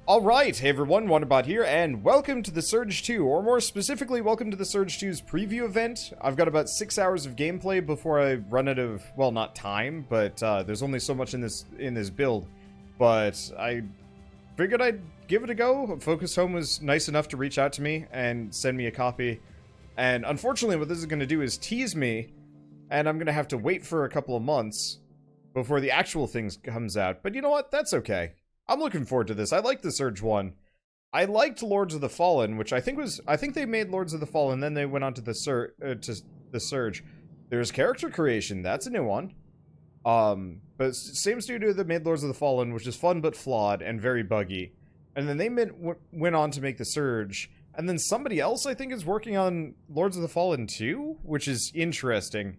Alright, hey everyone, Wanderbot here, and welcome to the Surge 2, or more specifically, welcome to the Surge 2's preview event. I've got about 6 hours of gameplay before I run out of, well, not time, but there's only so much in this build. But I figured I'd give it a go. Focus Home was nice enough to reach out to me and send me a copy. And unfortunately, what this is going to do is tease me, and I'm going to have to wait for a couple of months before the actual thing comes out. But you know what? That's okay. I'm looking forward to this. I like the Surge 1. I liked Lords of the Fallen, which I think they made Lords of the Fallen, then they went on to the Surge. There's character creation. That's a new one. But same studio that made Lords of the Fallen, which is fun but flawed and very buggy. And then they went on to make the Surge. And then somebody else, I think, is working on Lords of the Fallen 2, which is interesting.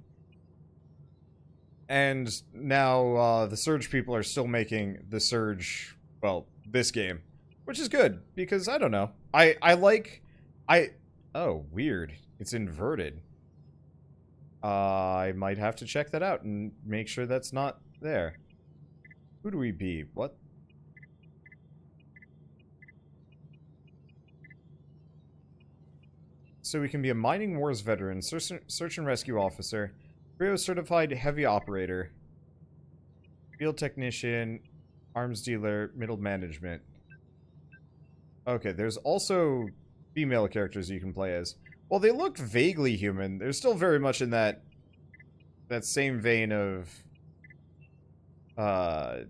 And now the Surge people are still making the Surge, well, this game, which is good because I don't know. Oh, weird. It's inverted. I might have to check that out and make sure that's not there. Who do we be? What? So we can be a mining wars veteran, search and rescue officer, Rio certified heavy operator, field technician, arms dealer, middle management. Okay, there's also female characters you can play as. Well, they look vaguely human. They're still very much in that same vein of that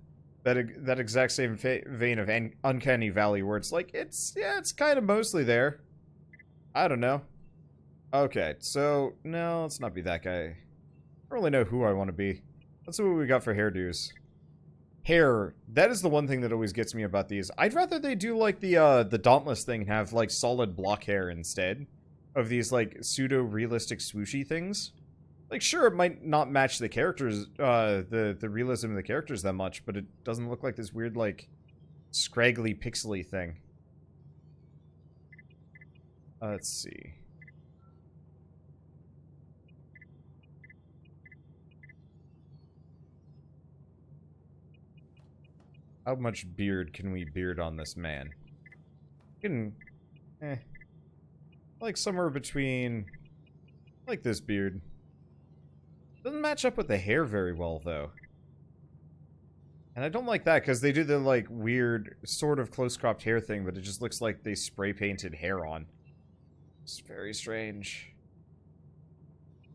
exact same vein of Uncanny Valley, where it's like it's kind of mostly there. I don't know. Okay, so no, let's not be that guy. I don't really know who I want to be. Let's see what we got for hairdos. Hair. That is the one thing that always gets me about these. I'd rather they do like the Dauntless thing and have like solid block hair instead of these like pseudo-realistic swooshy things. Like sure, it might not match the characters, the realism of the characters that much, but it doesn't look like this weird like scraggly pixely thing. Let's see. How much beard can we beard on this man? Like somewhere between, like this beard. Doesn't match up with the hair very well, though. And I don't like that, because they do the, like, weird, sort of close-cropped hair thing, but it just looks like they spray-painted hair on. It's very strange.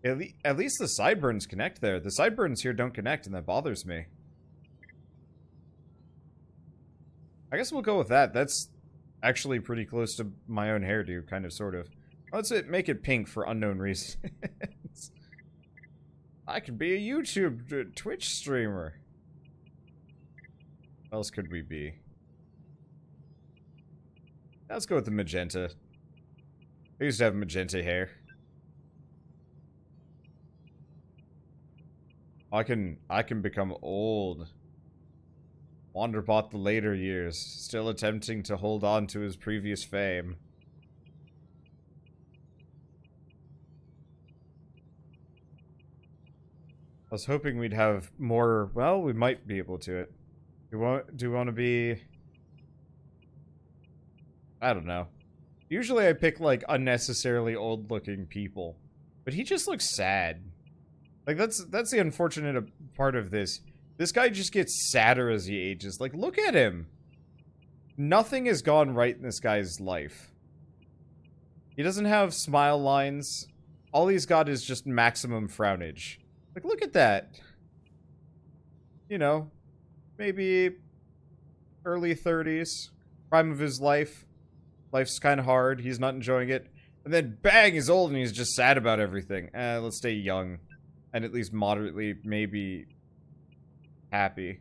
At least the sideburns connect there. The sideburns here don't connect, and that bothers me. I guess we'll go with that. That's actually pretty close to my own hairdo, kind of, sort of. Let's make it pink for unknown reasons. I could be a YouTube Twitch streamer. What else could we be? Let's go with the magenta. I used to have magenta hair. I can become old. Wanderbot the later years, still attempting to hold on to his previous fame. I was hoping we'd have more, well, we might be able to it. Do we want to be, I don't know. Usually I pick, like, unnecessarily old-looking people. But he just looks sad. Like, that's the unfortunate part of this. This guy just gets sadder as he ages. Like, look at him. Nothing has gone right in this guy's life. He doesn't have smile lines. All he's got is just maximum frownage. Like, look at that. You know, maybe early 30s. Prime of his life. Life's kind of hard. He's not enjoying it. And then, bang, he's old and he's just sad about everything. Let's stay young. And at least moderately, maybe happy.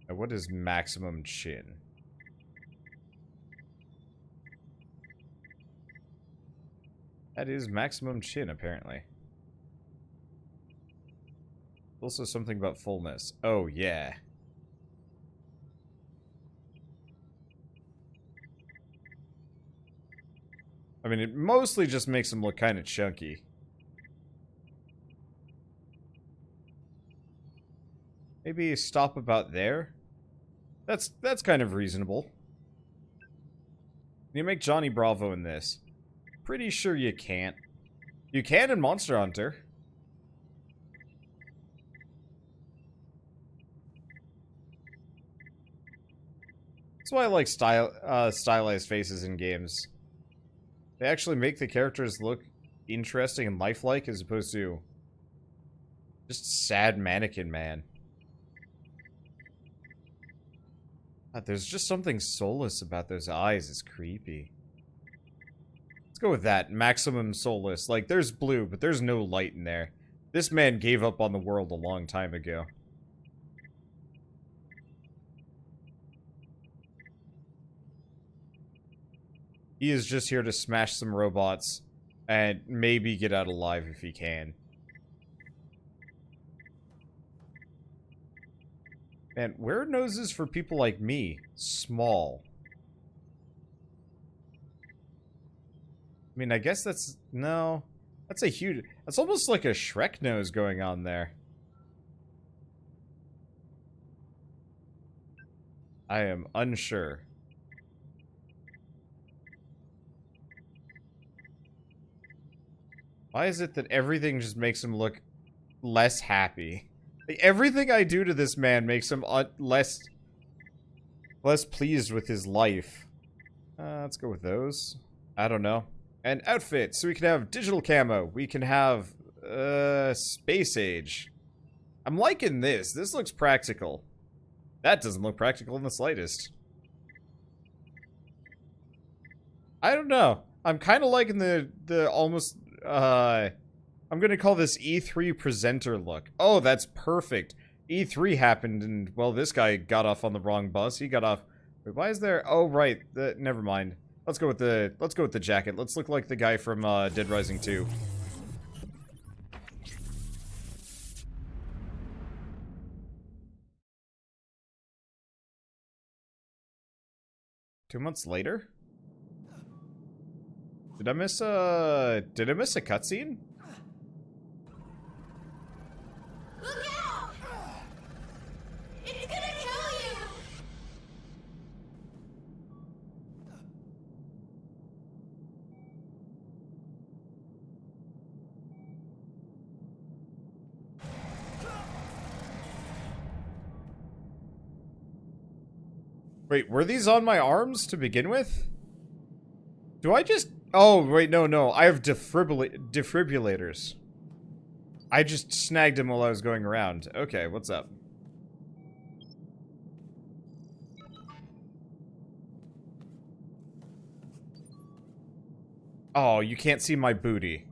Now, what is maximum chin? That is maximum chin, apparently. Also something about fullness. Oh, yeah. I mean, it mostly just makes him look kind of chunky. Maybe stop about there? That's kind of reasonable. Can you make Johnny Bravo in this? Pretty sure you can't. You can in Monster Hunter. That's why I like stylized faces in games. They actually make the characters look interesting and lifelike as opposed to just sad mannequin man. God, there's just something soulless about those eyes. It's creepy. Let's go with that. Maximum soulless. Like, there's blue, but there's no light in there. This man gave up on the world a long time ago. He is just here to smash some robots and maybe get out alive if he can. And where are noses for people like me? Small. I mean, I guess that's... No. That's a huge... That's almost like a Shrek nose going on there. I am unsure. Why is it that everything just makes him look less happy? Like, everything I do to this man makes him less pleased with his life. Let's go with those. I don't know. And outfit. So we can have digital camo. We can have space age. I'm liking this. This looks practical. That doesn't look practical in the slightest. I don't know. I'm kind of liking the almost... I'm gonna call this E3 presenter look. Oh, that's perfect. E3 happened and, well, this guy got off on the wrong bus. He got off... Wait, why is there... Oh, right. Never mind. Let's go with the jacket. Let's look like the guy from, Dead Rising 2. Two months later? Did I miss a cutscene? Look out! It's gonna kill you! Wait, were these on my arms to begin with? Do I just... Oh, wait, no. I have defibrillators. I just snagged him while I was going around. Okay, what's up? Oh, you can't see my booty.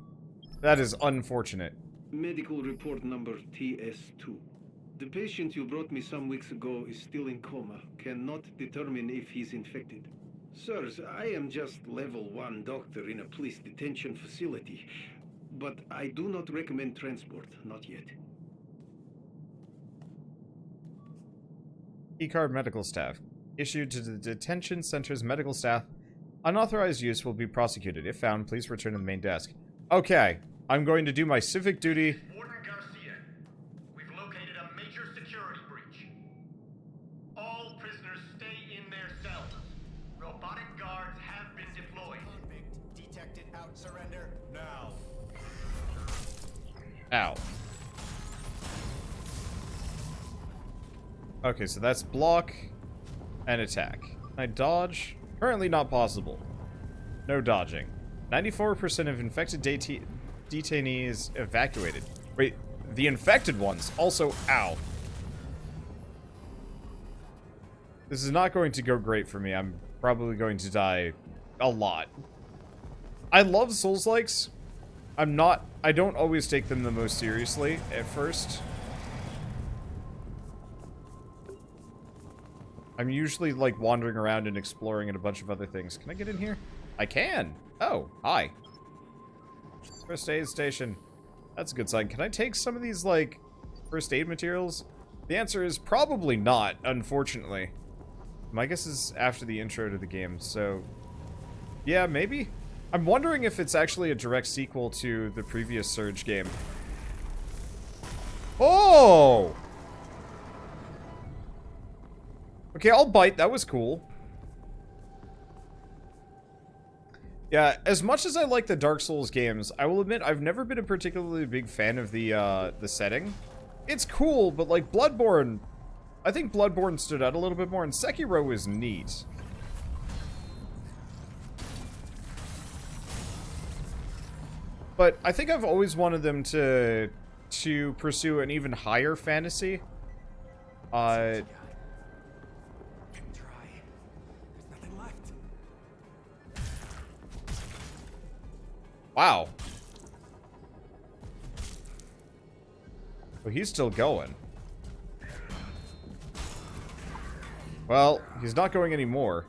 That is unfortunate. Medical report number TS2. The patient you brought me some weeks ago is still in coma. Cannot determine if he's infected. Sirs, I am just level 1 doctor in a police detention facility. But I do not recommend transport, not yet. E-card medical staff. Issued to the detention center's medical staff. Unauthorized use will be prosecuted. If found, please return to the main desk. Okay, I'm going to do my civic duty. Warden Garcia, we've located a major security breach. All prisoners stay in their cells. Robotic guards have been deployed. Convict detected. Out. Surrender now. Ow. Okay, so that's block and attack. Can I dodge? Currently not possible. No dodging. 94% of infected detainees evacuated. Wait, the infected ones also... Ow. This is not going to go great for me. I'm probably going to die a lot. I love Souls-likes. I don't always take them the most seriously at first. I'm usually, like, wandering around and exploring and a bunch of other things. Can I get in here? I can! Oh, hi. First aid station. That's a good sign. Can I take some of these, like, first aid materials? The answer is probably not, unfortunately. My guess is after the intro to the game, so... Yeah, maybe? I'm wondering if it's actually a direct sequel to the previous Surge game. Oh! Okay, I'll bite. That was cool. Yeah, as much as I like the Dark Souls games, I will admit I've never been a particularly big fan of the setting. It's cool, but like Bloodborne, I think Bloodborne stood out a little bit more, and Sekiro was neat. But I think I've always wanted them to pursue an even higher fantasy. Try. There's nothing left. Wow. Well, he's still going. Well, he's not going anymore.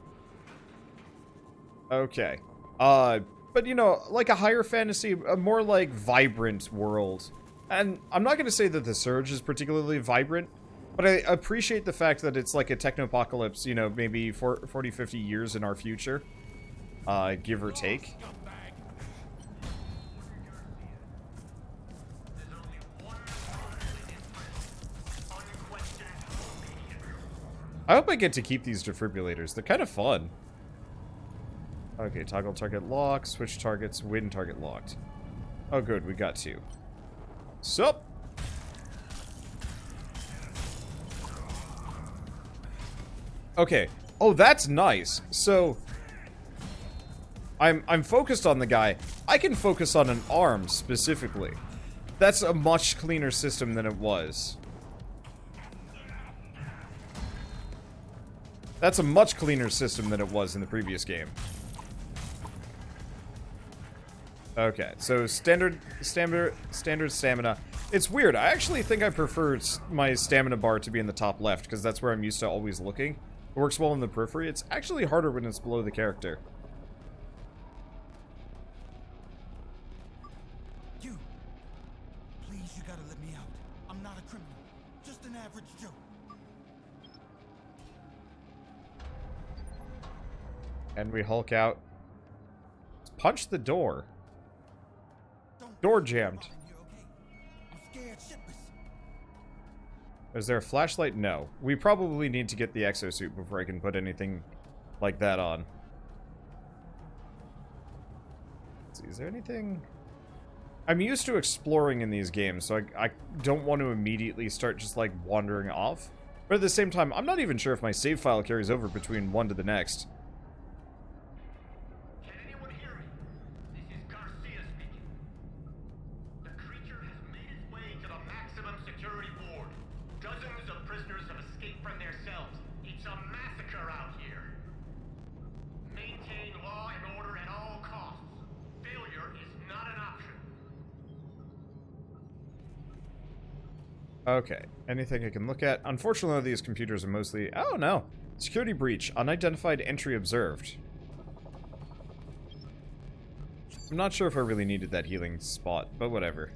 Okay. But you know, like a higher fantasy, a more like vibrant world. And I'm not going to say that the Surge is particularly vibrant, but I appreciate the fact that it's like a technopocalypse, you know, maybe 40, 50 years in our future. Give or take. I hope I get to keep these defibrillators. They're kind of fun. Okay, toggle target lock, switch targets, win target locked. Oh good, we got 2. Sup? Okay. Oh, that's nice. So I'm focused on the guy. I can focus on an arm specifically. That's a much cleaner system than it was. That's a much cleaner system than it was in the previous game. Okay, so standard stamina. It's weird. I actually think I prefer my stamina bar to be in the top left, because that's where I'm used to always looking. It works well in the periphery. It's actually harder when it's below the character. You! Please, you gotta let me out. I'm not a criminal. Just an average Joe. And we Hulk out. Punch the door. Don't Door jammed. here, okay? I'm scared shitless. Is there a flashlight? No. We probably need to get the exosuit before I can put anything like that on. Let's see, is there anything? I'm used to exploring in these games, so I don't want to immediately start just like wandering off. But at the same time, I'm not even sure if my save file carries over between one to the next. Can anyone hear me? This is Garcia speaking. The creature has made its way to the maximum security ward. Dozens of prisoners have escaped from their cells. It's a massacre out here. Maintain law and order at all costs. Failure is not an option. Okay, anything I can look at? Unfortunately, these computers are mostly... Oh, no. Security breach. Unidentified entry observed. I'm not sure if I really needed that healing spot, but whatever.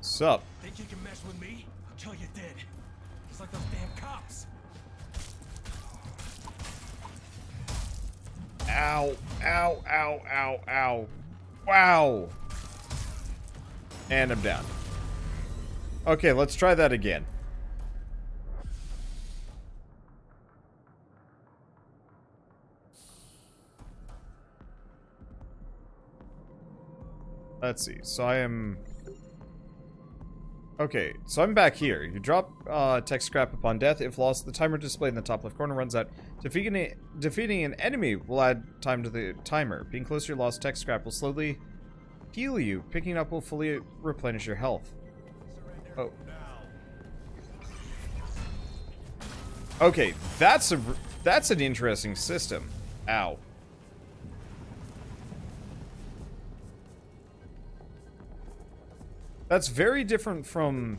Sup? Think you can mess with me? I'll kill you dead. Just like those damn cops. Ow, ow, ow, ow, ow. Wow. And I'm down. Okay, let's try that again. Let's see. So I am... Okay, so I'm back here. You drop tech scrap upon death. If lost, the timer displayed in the top left corner runs out. Defeating an enemy will add time to the timer. Being close to your lost tech scrap will slowly heal you. Picking up will fully replenish your health. Oh. Okay, that's an interesting system. Ow. That's very different from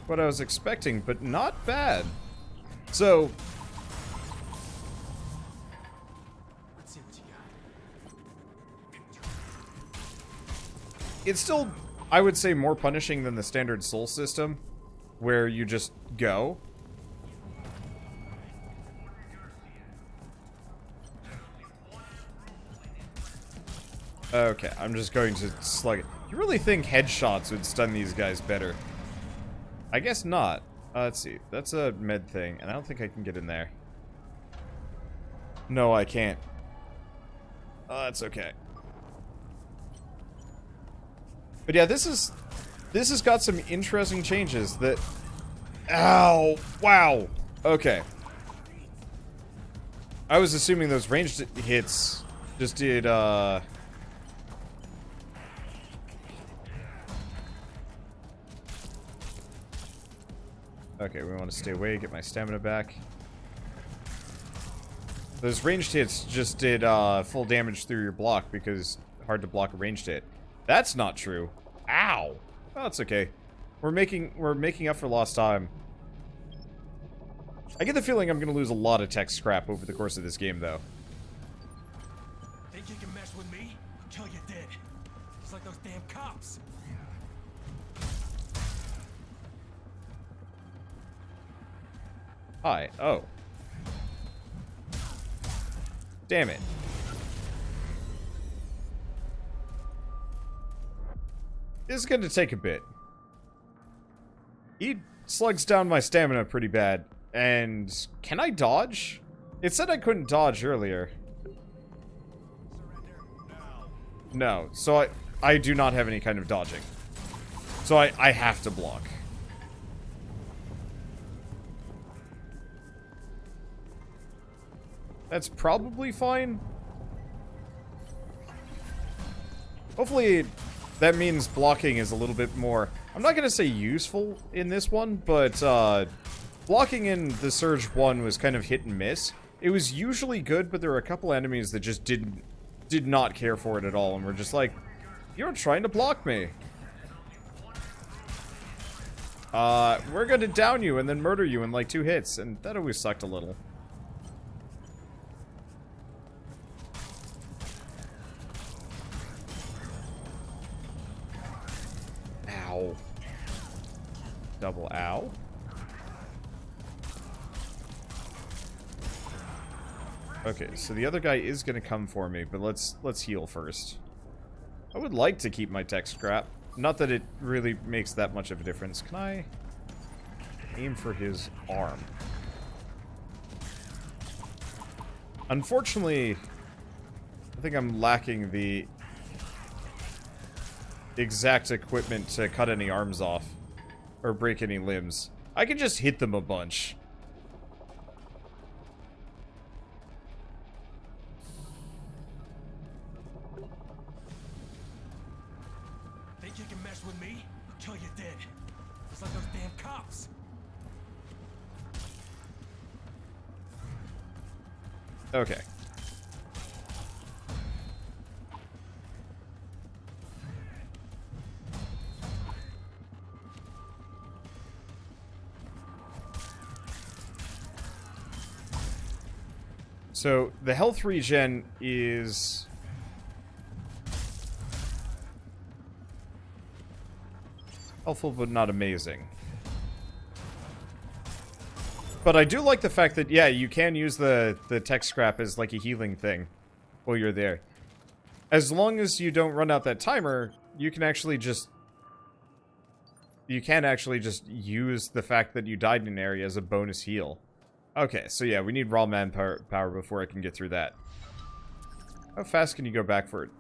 what I was expecting, but not bad. So, Let's see what you got. it's still, I would say, more punishing than the standard soul system, where you just go. Okay, I'm just going to slug it. You really think headshots would stun these guys better? I guess not. Let's see. That's a med thing, and I don't think I can get in there. No, I can't. That's okay. But yeah, this has got some interesting changes that... Ow! Wow! Okay. I was assuming those ranged hits just did, Okay, we want to stay away, get my stamina back. Those ranged hits just did full damage through your block because hard to block a ranged hit. That's not true. Ow! Oh, it's okay. We're making up for lost time. I get the feeling I'm gonna lose a lot of tech scrap over the course of this game, though. Think you can mess with me? I'll kill you dead. Just like those damn cops. Hi. Oh. Damn it. This is going to take a bit. He slugs down my stamina pretty bad. And can I dodge? It said I couldn't dodge earlier. No. So I do not have any kind of dodging. So I have to block. That's probably fine. Hopefully that means blocking is a little bit more... I'm not going to say useful in this one, but blocking in the Surge 1 was kind of hit and miss. It was usually good, but there were a couple enemies that just did not care for it at all, and were just like, you're trying to block me. We're going to down you and then murder you in like 2 hits, and that always sucked a little. Ow. Double ow. Okay, so the other guy is gonna come for me, but let's heal first. I would like to keep my tech scrap. Not that it really makes that much of a difference. Can I aim for his arm? Unfortunately, I think I'm lacking the exact equipment to cut any arms off or break any limbs. I can just hit them a bunch. Think you can mess with me? I'll kill you dead. Just like those damn cops. Okay. So, the health regen is... helpful, but not amazing. But I do like the fact that, yeah, you can use the tech scrap as like a healing thing while you're there. As long as you don't run out that timer, you can actually just... you can actually just use the fact that you died in an area as a bonus heal. Okay, so yeah, we need raw manpower before I can get through that. How fast can you go backwards?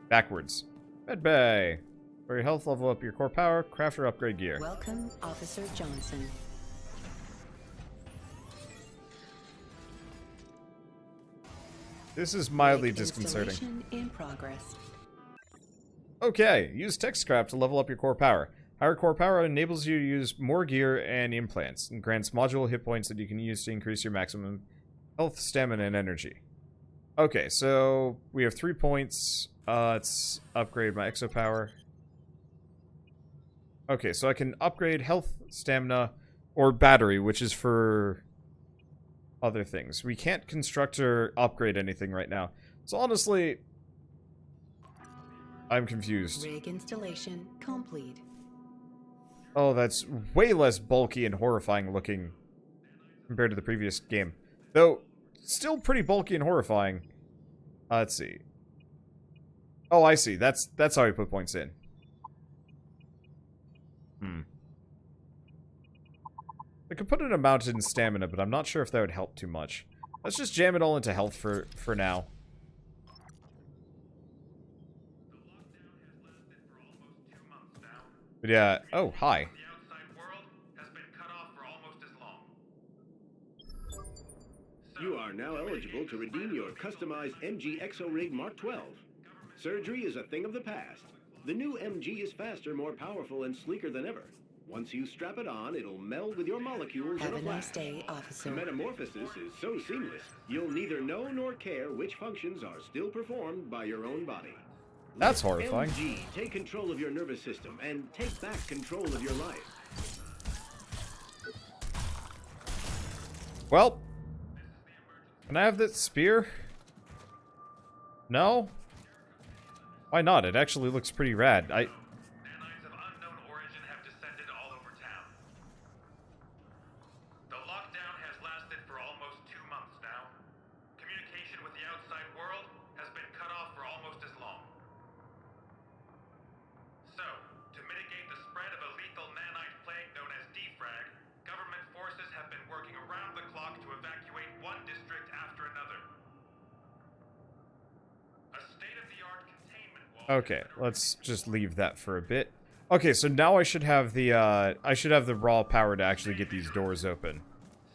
Backwards. Med bay. For your health, level up your core power, craft or upgrade gear. Welcome, Officer Johnson. This is mildly Rig disconcerting. installation in progress. Okay, use tech scrap to level up your core power. Higher core power enables you to use more gear and implants, and grants modular hit points that you can use to increase your maximum health, stamina, and energy. Okay, so we have 3 points. Let's upgrade my exo power. Okay, so I can upgrade health, stamina, or battery, which is for other things. We can't construct or upgrade anything right now. So honestly, I'm confused. Rig installation complete. Oh, that's way less bulky and horrifying looking compared to the previous game. Though, still pretty bulky and horrifying. Let's see. Oh, I see. That's how I put points in. I could put an amount in stamina, but I'm not sure if that would help too much. Let's just jam it all into health for now. But yeah. Oh, hi. The outside world has been cut off for almost as long. You are now eligible to redeem your customized MG Exo-Rig Mark 12. Surgery is a thing of the past. The new MG is faster, more powerful, and sleeker than ever. Once you strap it on, it'll meld with your molecules Have in a a flash. nice day, officer. The metamorphosis is so seamless, you'll neither know nor care which functions are still performed by your own body. That's Let horrifying. MG take control of your nervous system and take back control of your life. Well, can I have that spear? No? Why not? It actually looks pretty rad. Nanites of unknown origin have descended all over town. The lockdown has lasted for almost 2 months now. Communication with the outside world has been cut off for almost as long. So, to mitigate the spread of a lethal nanite plague known as defrag, government forces have been working around the clock to evacuate one district after another. A state-of-the-art containment wall... Okay, let's just leave that for a bit. Okay, so now I should have the raw power to actually get these doors open.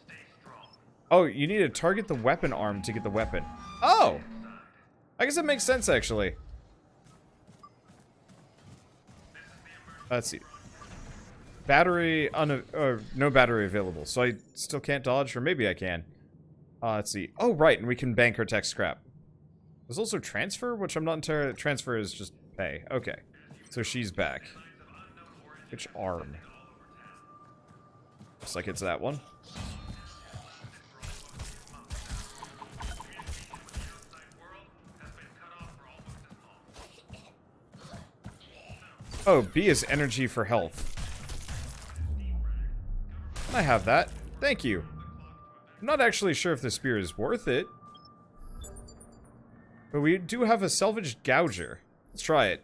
Stay strong. Oh, you need to target the weapon arm to get the weapon. Oh! I guess that makes sense, actually. Let's see. Battery, no battery available, so I still can't dodge, or maybe I can. Let's see. Oh, right, and we can bank our tech scrap. There's also transfer, which I'm not entirely... Transfer is just pay. Okay. So she's back. Which arm? Looks like it's that one. Oh, B is energy for health. I have that. Thank you. I'm not actually sure if the spear is worth it. But we do have a salvaged gouger. Let's try it.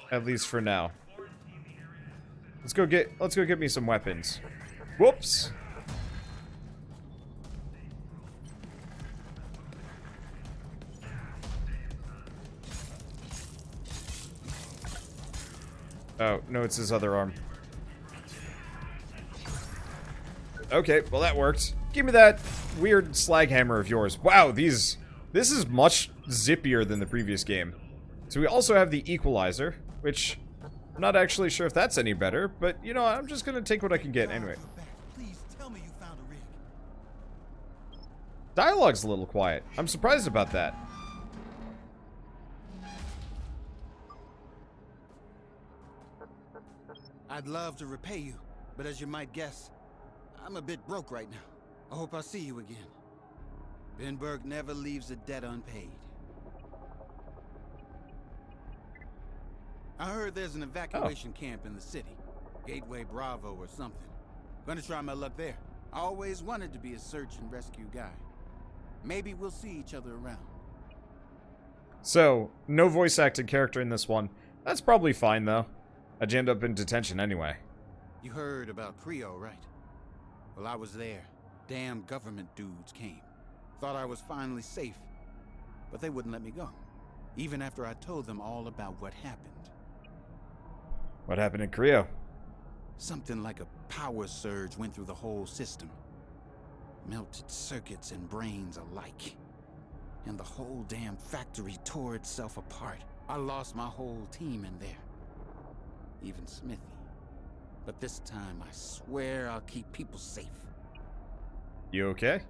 At least for now. Let's go get me some weapons. Whoops. Oh, no, it's his other arm. Okay, well that worked. Give me that weird slag hammer of yours. Wow, this is much zippier than the previous game. So we also have the equalizer, which I'm not actually sure if that's any better, but you know, I'm just gonna take what I can get anyway. Please tell me you found a rig. Dialogue's a little quiet. I'm surprised about that. I'd love to repay you, but as you might guess, I'm a bit broke right now. I hope I'll see you again. Benberg never leaves a debt unpaid. I heard there's an evacuation camp in the city. Gateway Bravo or something. Gonna try my luck there. I always wanted to be a search and rescue guy. Maybe we'll see each other around. So, no voice acted character in this one. That's probably fine, though. I'd end up in detention anyway. You heard about Creo, right? Well, I was there. Damn government dudes came. Thought I was finally safe. But they wouldn't let me go. Even after I told them all about what happened. What happened in Creo? Something like a power surge went through the whole system. Melted circuits and brains alike. And the whole damn factory tore itself apart. I lost my whole team in there. Even Smithy. But this time, I swear I'll keep people safe. You okay?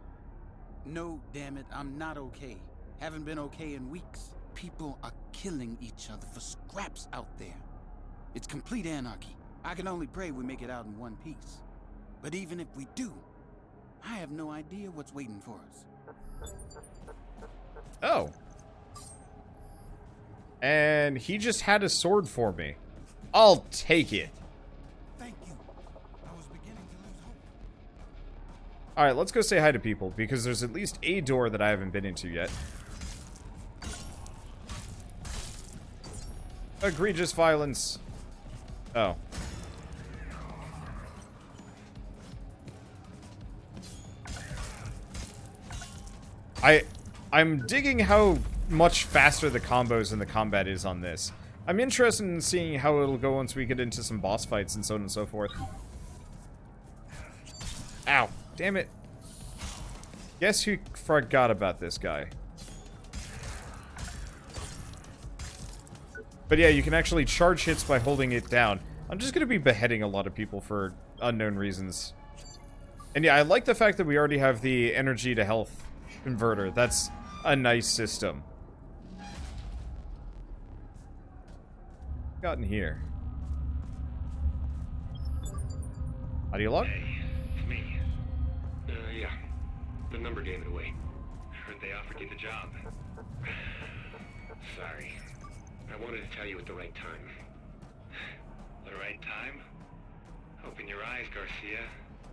No, damn it, I'm not okay. Haven't been okay in weeks. People are killing each other for scraps out there. It's complete anarchy. I can only pray we make it out in one piece. But even if we do, I have no idea what's waiting for us. Oh. And he just had a sword for me. I'll take it. Thank you. I was beginning to lose hope. Alright, let's go say hi to people, because there's at least a door that I haven't been into yet. Egregious violence. Oh. I'm digging how much faster the combos and the combat is on this. I'm interested in seeing how it'll go once we get into some boss fights and so on and so forth. Ow. Damn it. Guess who forgot about this guy? But yeah, you can actually charge hits by holding it down. I'm just going to be beheading a lot of people for unknown reasons. And yeah, I like the fact that we already have the energy to health converter. That's a nice system. Got in here. How do you look? Hey, it's me. Yeah. The number gave it away. Heard they offered you the job. Sorry. I wanted to tell you at the right time. The right time? Open your eyes, Garcia.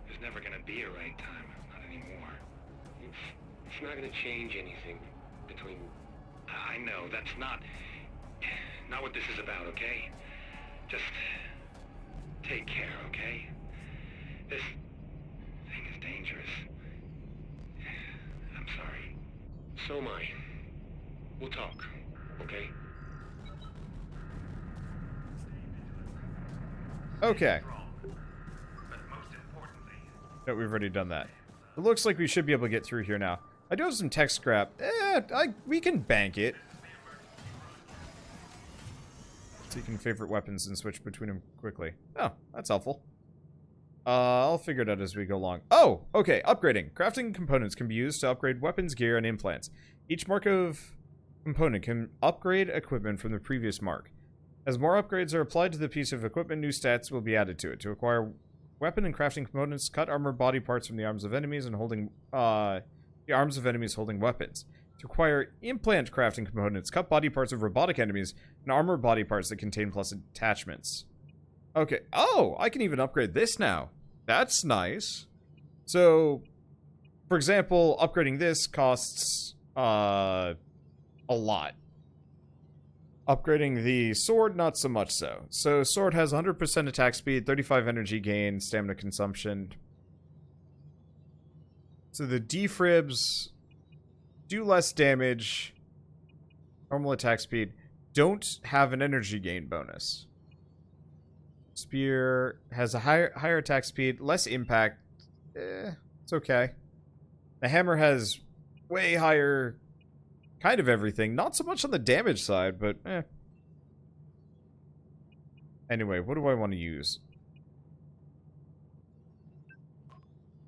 There's never gonna be a right time. Not anymore. It's not gonna change anything between... I know, that's not what this is about, okay? Just take care, okay? This thing is dangerous. I'm sorry. So am I. We'll talk, okay? Okay. No, we've already done that. It looks like we should be able to get through here now. I do have some tech scrap. We can bank it. Seeking favorite weapons and switch between them quickly. Oh, that's helpful. I'll figure it out as we go along. Oh, okay, upgrading. Crafting components can be used to upgrade weapons, gear, and implants. Each mark of component can upgrade equipment from the previous mark. As more upgrades are applied to the piece of equipment, new stats will be added to it. To acquire weapon and crafting components, cut armor body parts from the arms of enemies and holding the arms of enemies holding weapons. To acquire implant crafting components, cut body parts of robotic enemies and armor body parts that contain plus attachments. Okay. Oh, I can even upgrade this now. That's nice. So, for example, upgrading this costs a lot. Upgrading the sword, not so much so. So, sword has 100% attack speed, 35 energy gain, stamina consumption. So the defribs do less damage, normal attack speed, don't have an energy gain bonus. Spear has a higher attack speed, less impact. It's okay. The hammer has way higher kind of everything. Not so much on the damage side, but Anyway, what do I want to use?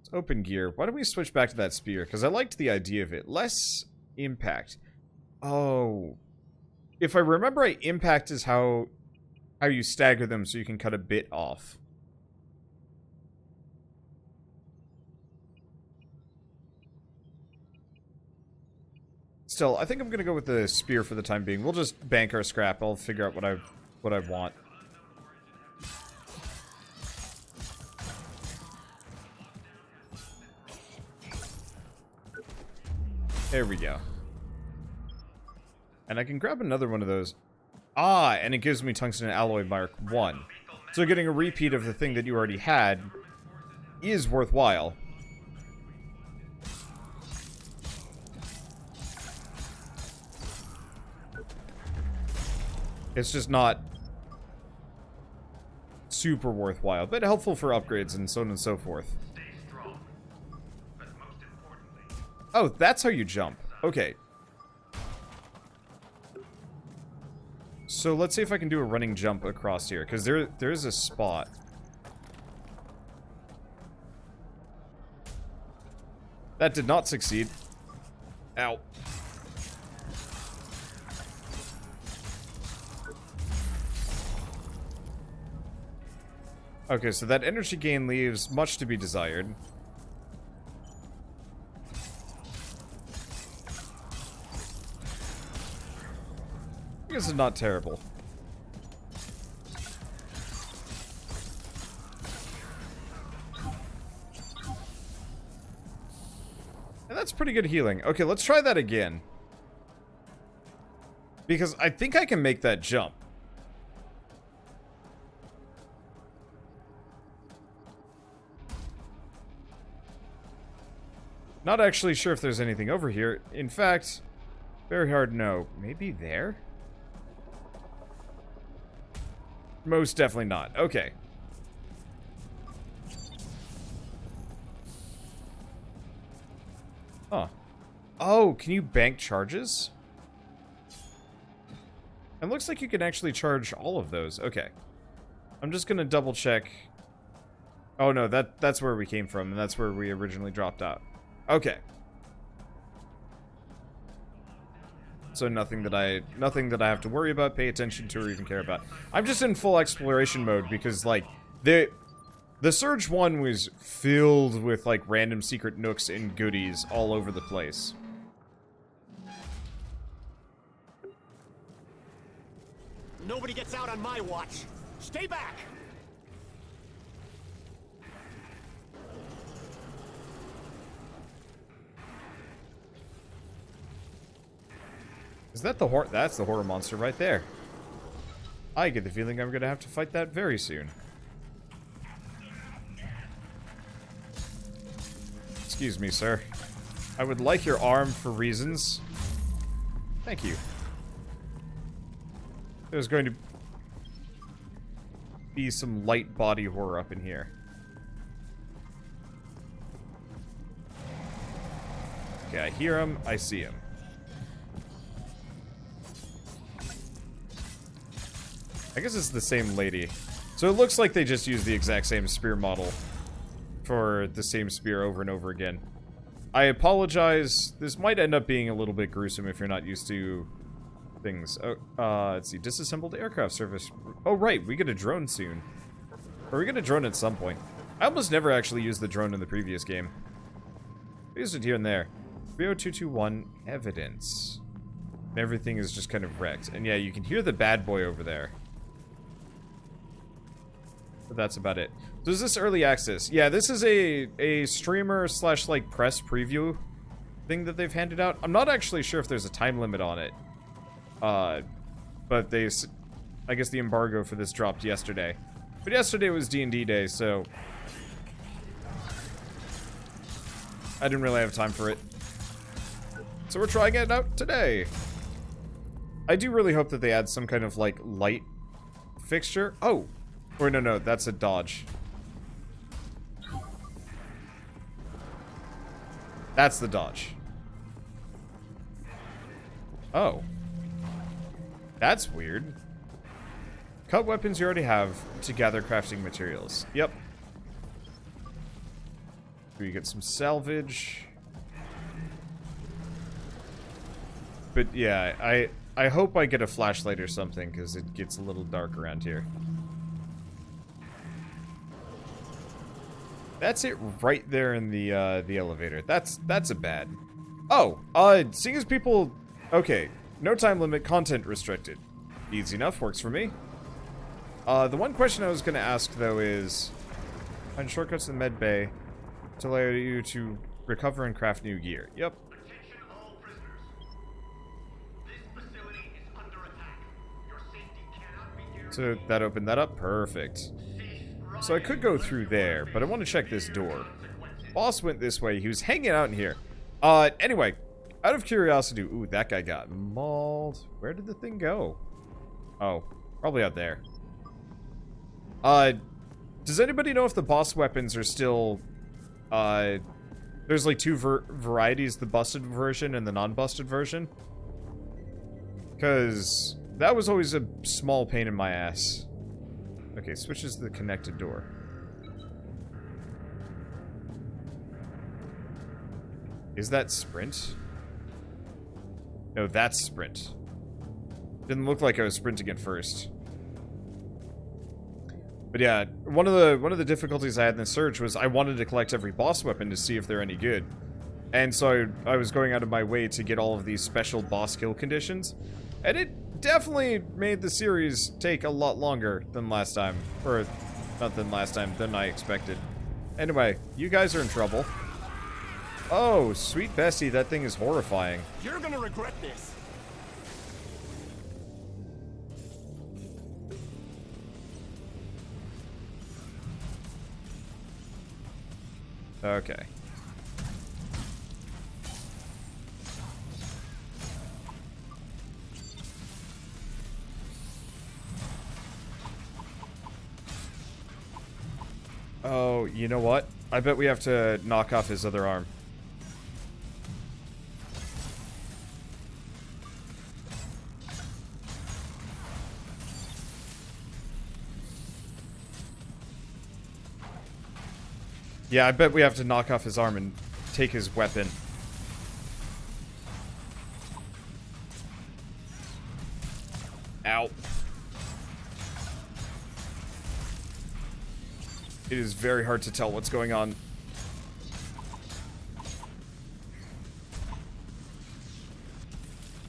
Let's open gear. Why don't we switch back to that spear? Because I liked the idea of it. Less impact. Oh. If I remember right, impact is how you stagger them so you can cut a bit off. Still, I think I'm gonna go with the spear for the time being. We'll just bank our scrap. I'll figure out what I want. There we go. And I can grab another one of those. Ah, and it gives me tungsten alloy mark 1. So getting a repeat of the thing that you already had is worthwhile. It's just not super worthwhile, but helpful for upgrades and so on and so forth. Oh, that's how you jump. Okay. So let's see if I can do a running jump across here, because there's a spot. That did not succeed. Ow. Okay, so that energy gain leaves much to be desired. This is not terrible. And that's pretty good healing. Okay, let's try that again. Because I think I can make that jump. Not actually sure if there's anything over here. In fact, very hard to know. Maybe there? Most definitely not. Okay. Huh. Oh, can you bank charges? It looks like you can actually charge all of those. Okay. I'm just gonna double check. Oh no, that's where we came from, and that's where we originally dropped out. Okay. So nothing that I have to worry about, pay attention to, or even care about. I'm just in full exploration mode because like the Surge 1 was filled with like random secret nooks and goodies all over the place. Nobody gets out on my watch. Stay back! Is that the horror? That's the horror monster right there. I get the feeling I'm gonna have to fight that very soon. Excuse me, sir. I would like your arm for reasons. Thank you. There's going to be some light body horror up in here. Okay, I hear him. I see him. I guess it's the same lady. So it looks like they just used the exact same spear model for the same spear over and over again. I apologize. This might end up being a little bit gruesome if you're not used to things. Oh, let's see. Disassembled aircraft service. Oh, right. We get a drone soon. Or we get a drone at some point. I almost never actually used the drone in the previous game. I used it here and there. 30221 evidence. And everything is just kind of wrecked. And yeah, you can hear the bad boy over there. But that's about it. So is this early access? Yeah, this is a streamer slash like press preview thing that they've handed out. I'm not actually sure if there's a time limit on it. But I guess the embargo for this dropped yesterday. But yesterday was D&D day, so I didn't really have time for it. So we're trying it out today. I do really hope that they add some kind of like light fixture. Oh, or no, that's a dodge. That's the dodge. Oh. That's weird. Cut weapons you already have to gather crafting materials. Yep. We get some salvage. But yeah, I hope I get a flashlight or something because it gets a little dark around here. That's it right there in the elevator. That's a bad. Oh, seeing as people, okay, no time limit, content restricted. Easy enough, works for me. The one question I was gonna ask though is, find shortcuts in the med bay to allow you to recover and craft new gear. Yep. Attention all prisoners. This facility is under attack. Your safety cannot be guaranteed. So that opened that up, perfect. So I could go through there, but I want to check this door. Boss went this way. He was hanging out in here. Anyway, out of curiosity, ooh, that guy got mauled. Where did the thing go? Oh, probably out there. Does anybody know if the boss weapons are still, there's like two varieties, the busted version and the non-busted version? Because that was always a small pain in my ass. Okay, switches the connected door. Is that sprint? No, that's sprint. Didn't look like I was sprinting at first. But yeah, one of the difficulties I had in the search was I wanted to collect every boss weapon to see if they're any good. And so I was going out of my way to get all of these special boss kill conditions. And it definitely made the series take a lot longer than last time. Or, not than last time, than I expected. Anyway, you guys are in trouble. Oh, sweet Bessie, that thing is horrifying. You're gonna regret this. Okay. Oh, you know what? I bet we have to knock off his other arm. Yeah, I bet we have to knock off his arm and take his weapon. Ow. It is very hard to tell what's going on.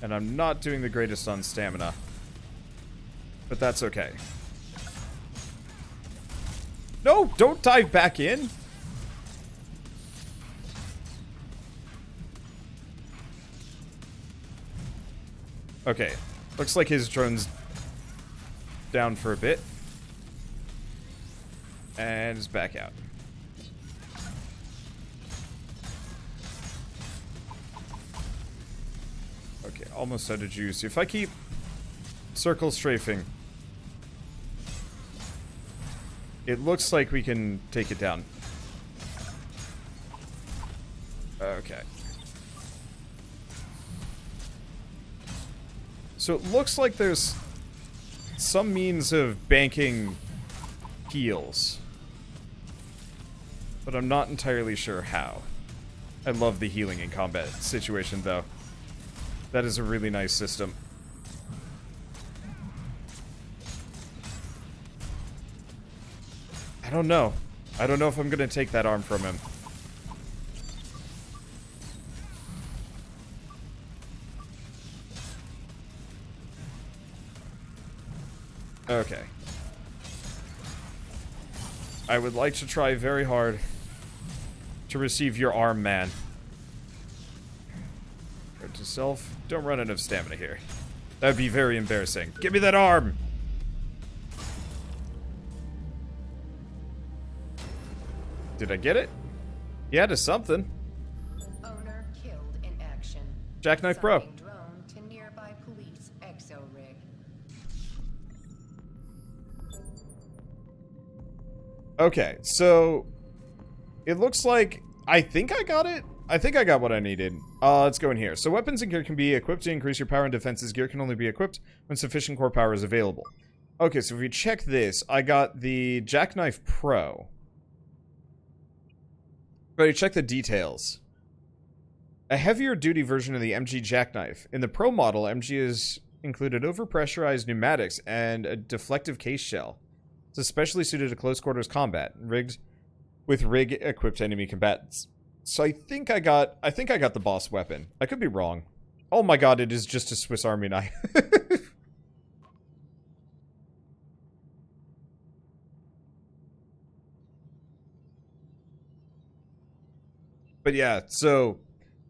And I'm not doing the greatest on stamina. But that's okay. No, don't dive back in. Okay, looks like his drone's down for a bit. And is back out. Okay, almost out of juice. If I keep circle strafing, it looks like we can take it down. Okay. So it looks like there's some means of banking heals. But I'm not entirely sure how. I love the healing in combat situation, though. That is a really nice system. I don't know. I don't know if I'm going to take that arm from him. Okay. I would like to try very hard to receive your arm, man. Go to self. Don't run out of stamina here. That would be very embarrassing. Give me that arm! Did I get it? Yeah, to something. Owner killed in action. Jackknife Pro. Assigning drone to nearby police exo rig. Okay, so it looks like I think I got it. I think I got what I needed. Let's go in here. So weapons and gear can be equipped to increase your power and defenses. Gear can only be equipped when sufficient core power is available. Okay, so if we check this, I got the Jackknife Pro. But you check the details. A heavier duty version of the MG Jackknife. In the Pro model, MG is included overpressurized pneumatics and a deflective case shell. It's especially suited to close quarters combat, rigged with rig-equipped enemy combatants. So I think I got the boss weapon. I could be wrong. Oh my god, it is just a Swiss Army knife. But yeah, so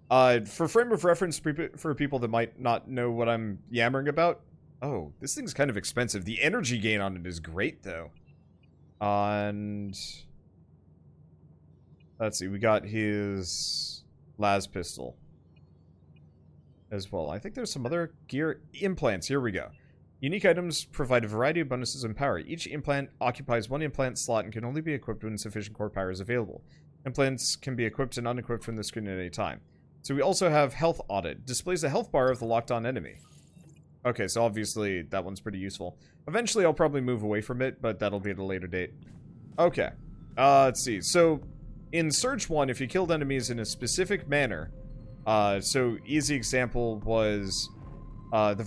for frame of reference for people that might not know what I'm yammering about. Oh, this thing's kind of expensive. The energy gain on it is great though. And let's see, we got his las pistol as well. I think there's some other gear implants. Here we go. Unique items provide a variety of bonuses and power. Each implant occupies one implant slot and can only be equipped when sufficient core power is available. Implants can be equipped and unequipped from the screen at any time. So we also have Health Audit. Displays the health bar of the locked-on enemy. Okay, so obviously that one's pretty useful. Eventually I'll probably move away from it, but that'll be at a later date. Okay. Let's see. So in Surge 1, if you killed enemies in a specific manner, so easy example was the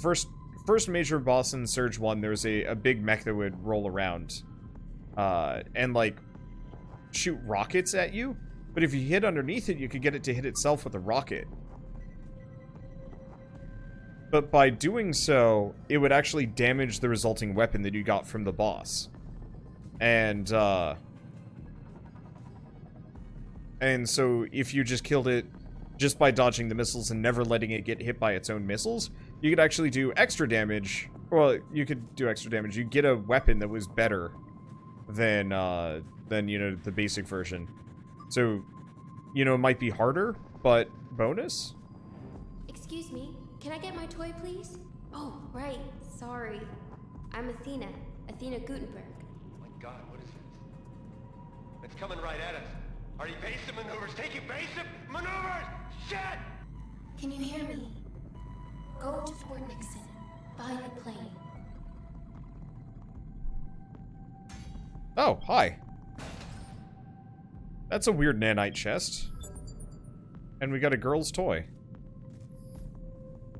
first major boss in Surge 1, there was a big mech that would roll around and like shoot rockets at you, but if you hit underneath it, you could get it to hit itself with a rocket. But by doing so, it would actually damage the resulting weapon that you got from the boss. And so if you just killed it just by dodging the missiles and never letting it get hit by its own missiles, you could actually do extra damage. Well, you could do extra damage. You get a weapon that was better than you know, the basic version. So, you know, it might be harder, but bonus? Excuse me, can I get my toy, please? Oh, right, sorry. I'm Athena Gutenberg. Oh my god, what is this? It's coming right at us. Are evasive maneuvers? Take evasive maneuvers! Shit! Can you hear me? Go to Fort Nixon, behind the plane. Oh, hi. That's a weird nanite chest. And we got a girl's toy.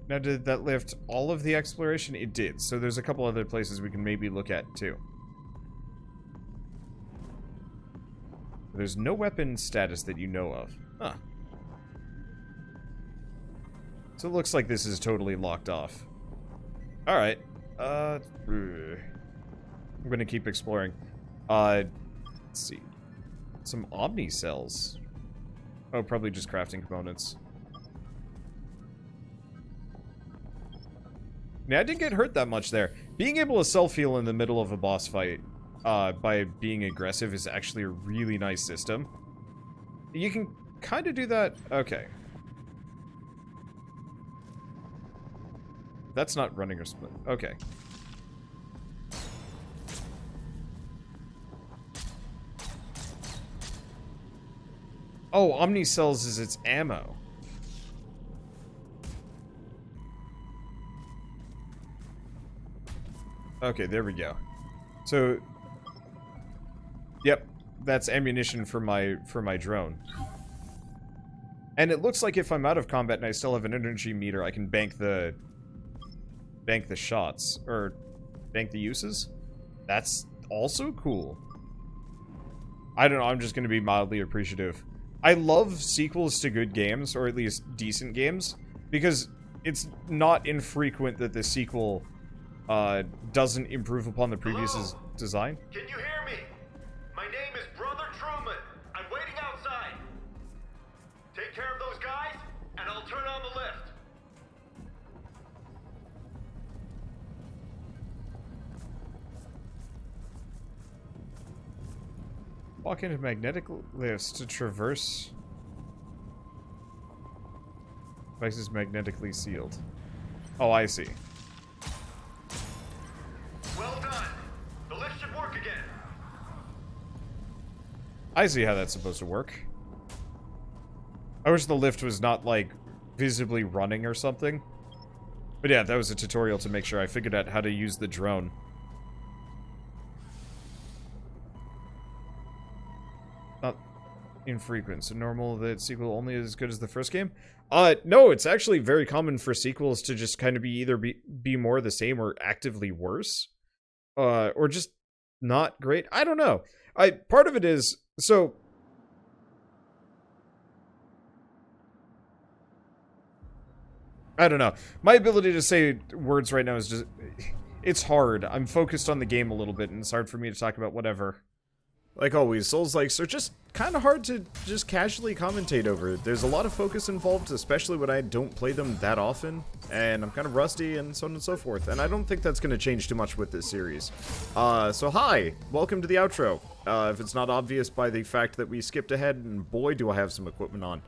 Now, did that lift all of the exploration? It did. So there's a couple other places we can maybe look at, too. There's no weapon status that you know of. Huh. So it looks like this is totally locked off. Alright. I'm gonna keep exploring. Let's see. Some Omni cells. Oh, probably just crafting components. Yeah, I didn't get hurt that much there. Being able to self-heal in the middle of a boss fight by being aggressive is actually a really nice system. You can kind of do that... Okay. That's not running or split. Okay. Oh, Omni Cells is its ammo. Okay, there we go. So, yep, that's ammunition for my drone. And it looks like if I'm out of combat and I still have an energy meter, I can bank the shots or bank the uses. That's also cool. I don't know, I'm just going to be mildly appreciative. I love sequels to good games, or at least decent games, because it's not infrequent that the sequel doesn't improve upon the previous design. Can you hear me? My name is Brother Truman. I'm waiting outside. Take care of those guys, and I'll turn on the lift. Walk into magnetic lifts to traverse. Device is magnetically sealed. Oh, I see. Well done. The lift should work again. I see how that's supposed to work. I wish the lift was not, like, visibly running or something. But yeah, that was a tutorial to make sure I figured out how to use the drone. Not infrequent, so normal that sequel only is as good as the first game? No, it's actually very common for sequels to just kind of be either be more the same or actively worse. Or just not great. I don't know. Part of it is, so... I don't know. My ability to say words right now is just... It's hard. I'm focused on the game a little bit, and it's hard for me to talk about whatever. Like always, Souls-likes are just kind of hard to just casually commentate over. There's a lot of focus involved, especially when I don't play them that often, and I'm kind of rusty and so on and so forth, and I don't think that's going to change too much with this series. So hi, welcome to the outro. If it's not obvious by the fact that we skipped ahead, and boy do I have some equipment on.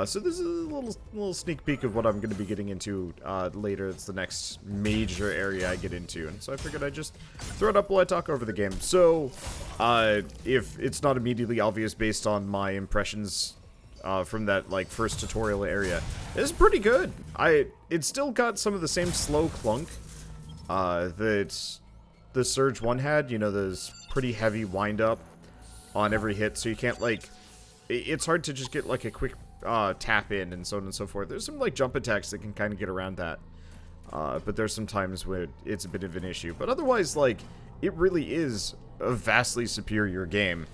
So this is a little sneak peek of what I'm going to be getting into later. It's the next major area I get into, and so I figured I'd just throw it up while I talk over the game. So, if it's not immediately obvious based on my impressions from that like first tutorial area, it's pretty good. It's still got some of the same slow clunk that the Surge 1 had. You know, those pretty heavy wind up on every hit, so you can't like. It's hard to just get like a quick tap in and so on and so forth. There's some like jump attacks that can kind of get around that, but there's some times where it's a bit of an issue. But otherwise, like, it really is a vastly superior game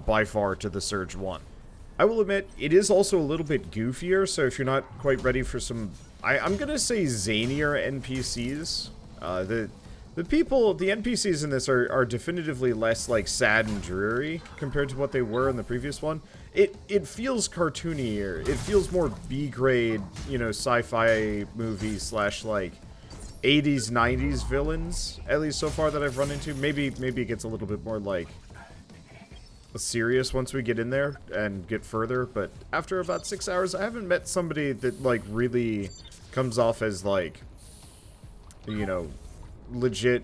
by far to the Surge 1. I will admit, it is also a little bit goofier, so if you're not quite ready for some, I'm gonna say zanier NPCs, the NPCs in this are definitively less, like, sad and dreary compared to what they were in the previous one. It feels cartoonier. It feels more B-grade, you know, sci-fi movie slash, like, 80s, 90s villains, at least so far that I've run into. Maybe it gets a little bit more, like, serious once we get in there and get further, but after about 6 hours, I haven't met somebody that, like, really comes off as, like, you know, legit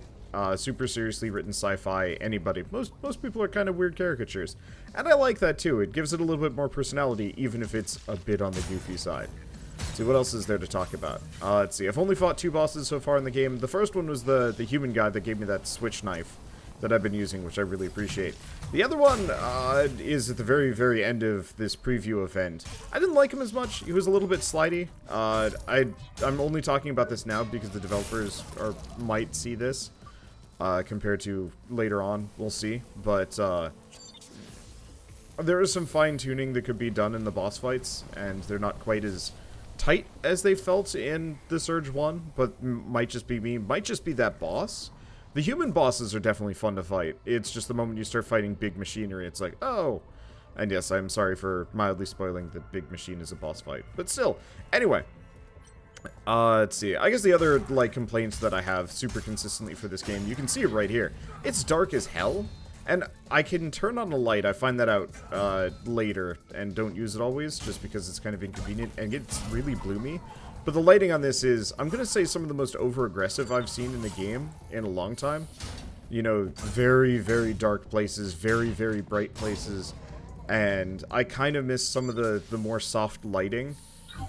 super seriously written sci-fi, anybody. Most people are kind of weird caricatures. And I like that too. It gives it a little bit more personality, even if it's a bit on the goofy side. Let's see, what else is there to talk about? Let's see, I've only fought 2 bosses so far in the game. The first one was the human guy that gave me that switch knife that I've been using, which I really appreciate. The other one is at the very, very end of this preview event. I didn't like him as much. He was a little bit slidey. I'm only talking about this now because the developers might see this compared to later on. We'll see. But there is some fine-tuning that could be done in the boss fights, and they're not quite as tight as they felt in the Surge 1, but might just be me. Might just be that boss. The human bosses are definitely fun to fight. It's just the moment you start fighting big machinery, it's like, oh. And yes, I'm sorry for mildly spoiling that big machine is a boss fight. But still, anyway. Let's see. I guess the other, like, complaints that I have super consistently for this game, you can see it right here. It's dark as hell, and I can turn on a light. I find that out later, and don't use it always, just because it's kind of inconvenient, and it's really bloomy. But the lighting on this is, I'm going to say, some of the most over-aggressive I've seen in the game in a long time. You know, very, very dark places, very, very bright places. And I kind of miss some of the more soft lighting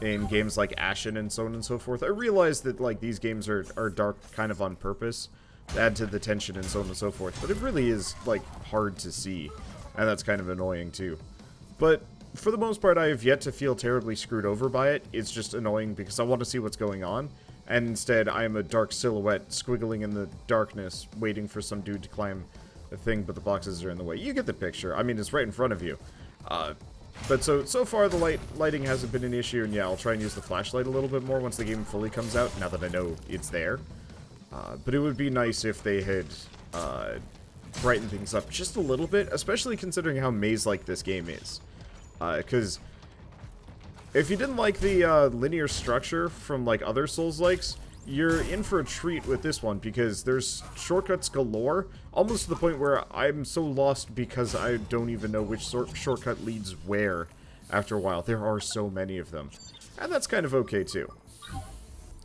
in games like Ashen and so on and so forth. I realize that, like, these games are dark kind of on purpose to add to the tension and so on and so forth. But it really is, like, hard to see. And that's kind of annoying, too. But for the most part, I have yet to feel terribly screwed over by it. It's just annoying because I want to see what's going on, and instead I am a dark silhouette squiggling in the darkness, waiting for some dude to climb a thing, but the boxes are in the way. You get the picture. I mean, it's right in front of you. But so far the lighting hasn't been an issue, and yeah, I'll try and use the flashlight a little bit more once the game fully comes out, now that I know it's there. But it would be nice if they had brightened things up just a little bit, especially considering how maze-like this game is. Because if you didn't like the linear structure from, like, other Souls-likes, you're in for a treat with this one, because there's shortcuts galore, almost to the point where I'm so lost because I don't even know which shortcut leads where after a while. There are so many of them. And that's kind of okay, too.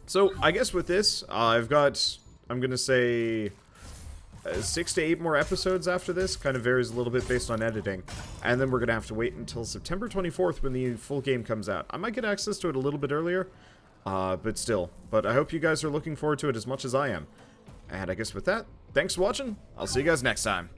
So, I guess with this, I'm going to say 6 to 8 more episodes after this. Kind of varies a little bit based on editing. And then we're going to have to wait until September 24th when the full game comes out. I might get access to it a little bit earlier, but still. But I hope you guys are looking forward to it as much as I am. And I guess with that, thanks for watching. I'll see you guys next time.